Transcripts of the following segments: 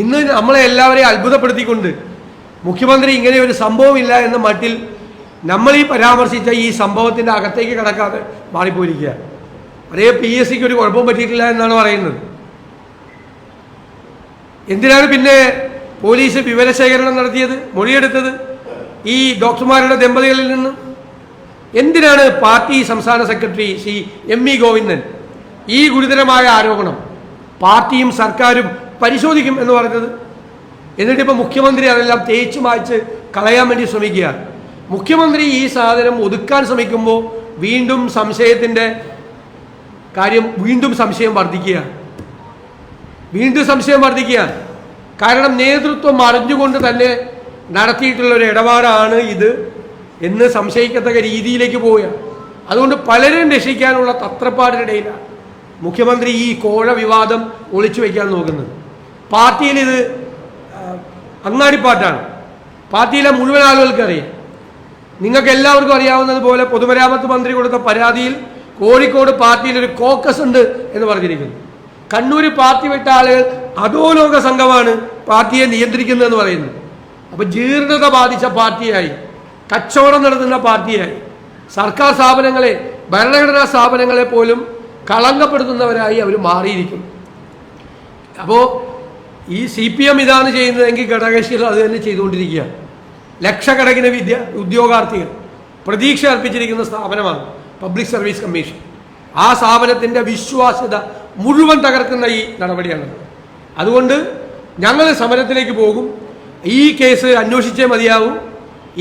ഇന്ന് നമ്മളെ എല്ലാവരെയും അത്ഭുതപ്പെടുത്തിക്കൊണ്ട് മുഖ്യമന്ത്രി ഇങ്ങനെ ഒരു സംഭവമില്ല എന്ന മട്ടിൽ നമ്മൾ ഈ പരാമർശിച്ച ഈ സംഭവത്തിൻ്റെ അകത്തേക്ക് കടക്കാതെ മാറിപ്പോയിരിക്കുക. അതേ PSCക്ക് ഒരു കുഴപ്പവും പറ്റിയിട്ടില്ല എന്നാണ് പറയുന്നത്. എന്തിനാണ് പിന്നെ പോലീസ് വിവരശേഖരണം നടത്തിയത്, മൊഴിയെടുത്തത് ഈ ഡോക്ടർമാരുടെ ദമ്പതികളിൽ നിന്ന്? എന്തിനാണ് പാർട്ടി സംസ്ഥാന സെക്രട്ടറി ശ്രീ ME ഗോവിന്ദൻ ഈ ഗുരുതരമായ ആരോപണം പാർട്ടിയും സർക്കാരും പരിശോധിക്കും എന്ന് പറഞ്ഞത്? എന്നിട്ടിപ്പോൾ മുഖ്യമന്ത്രി അതെല്ലാം തേച്ചു മായ്ച്ച് കളയാൻ വേണ്ടി ശ്രമിക്കുകയാണ്. മുഖ്യമന്ത്രി ഈ സാധനം ഒതുക്കാൻ ശ്രമിക്കുമ്പോൾ വീണ്ടും സംശയത്തിൻ്റെ കാര്യം, വീണ്ടും സംശയം വർദ്ധിക്കുകയാണ്. കാരണം നേതൃത്വം അറിഞ്ഞുകൊണ്ട് തന്നെ നടത്തിയിട്ടുള്ള ഒരു ഇടപാടാണ് ഇത് എന്ന് സംശയിക്കത്തക്ക രീതിയിലേക്ക് പോവുകയാണ്. അതുകൊണ്ട് പലരും രക്ഷിക്കാനുള്ള തത്രപ്പാടിനിടയിലാണ് മുഖ്യമന്ത്രി ഈ കോഴ വിവാദം ഒളിച്ചു വയ്ക്കാൻ നോക്കുന്നത്. പാർട്ടിയിൽ ഇത് അങ്ങാടിപ്പാട്ടാണ്. പാർട്ടിയിലെ മുഴുവൻ ആളുകൾക്ക് അറിയാം. നിങ്ങൾക്ക് എല്ലാവർക്കും അറിയാവുന്നതുപോലെ പൊതുമരാമത്ത് മന്ത്രി കൊടുത്ത പരാതിയിൽ കോഴിക്കോട് പാർട്ടിയിൽ ഒരു കോക്കസ് ഉണ്ട് എന്ന് പറഞ്ഞിരിക്കുന്നു. കണ്ണൂർ പാർട്ടി വിട്ട ആളുകൾ അധോലോക സംഘമാണ് പാർട്ടിയെ നിയന്ത്രിക്കുന്നതെന്ന് പറയുന്നു. അപ്പോൾ ജീർണത ബാധിച്ച പാർട്ടിയായി, കച്ചവടം നടത്തുന്ന പാർട്ടിയായി, സർക്കാർ സ്ഥാപനങ്ങളെ, ഭരണഘടനാ സ്ഥാപനങ്ങളെ പോലും കളങ്കപ്പെടുത്തുന്നവരായി അവർ മാറിയിരിക്കുന്നു. അപ്പോൾ ഈ CPM ഇതാണ് ചെയ്യുന്നതെങ്കിൽ ഘടകകക്ഷികൾ അത് തന്നെ ചെയ്തുകൊണ്ടിരിക്കുകയാണ്. ലക്ഷക്കണക്കിന് ഉദ്യോഗാർത്ഥികൾ പ്രതീക്ഷ അർപ്പിച്ചിരിക്കുന്ന സ്ഥാപനമാണ് പബ്ലിക് സർവീസ് കമ്മീഷൻ. ആ സ്ഥാപനത്തിൻ്റെ വിശ്വാസ്യത മുഴുവൻ തകർക്കുന്ന ഈ നടപടിയാണ്. അതുകൊണ്ട് ഞങ്ങൾ സമരത്തിലേക്ക് പോകും. ഈ കേസ് അന്വേഷിച്ചേ മതിയാവും.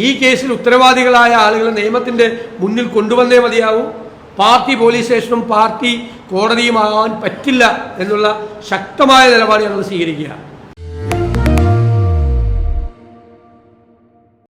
ഈ കേസിൽ ഉത്തരവാദികളായ ആളുകളെ നിയമത്തിൻ്റെ മുന്നിൽ കൊണ്ടുവന്നേ മതിയാവും. പാർട്ടി പോലീസ് സ്റ്റേഷനും പാർട്ടി കോടതിയുമാകാൻ പറ്റില്ല എന്നുള്ള ശക്തമായ നിലപാട് ഞങ്ങൾ സ്വീകരിക്കുക.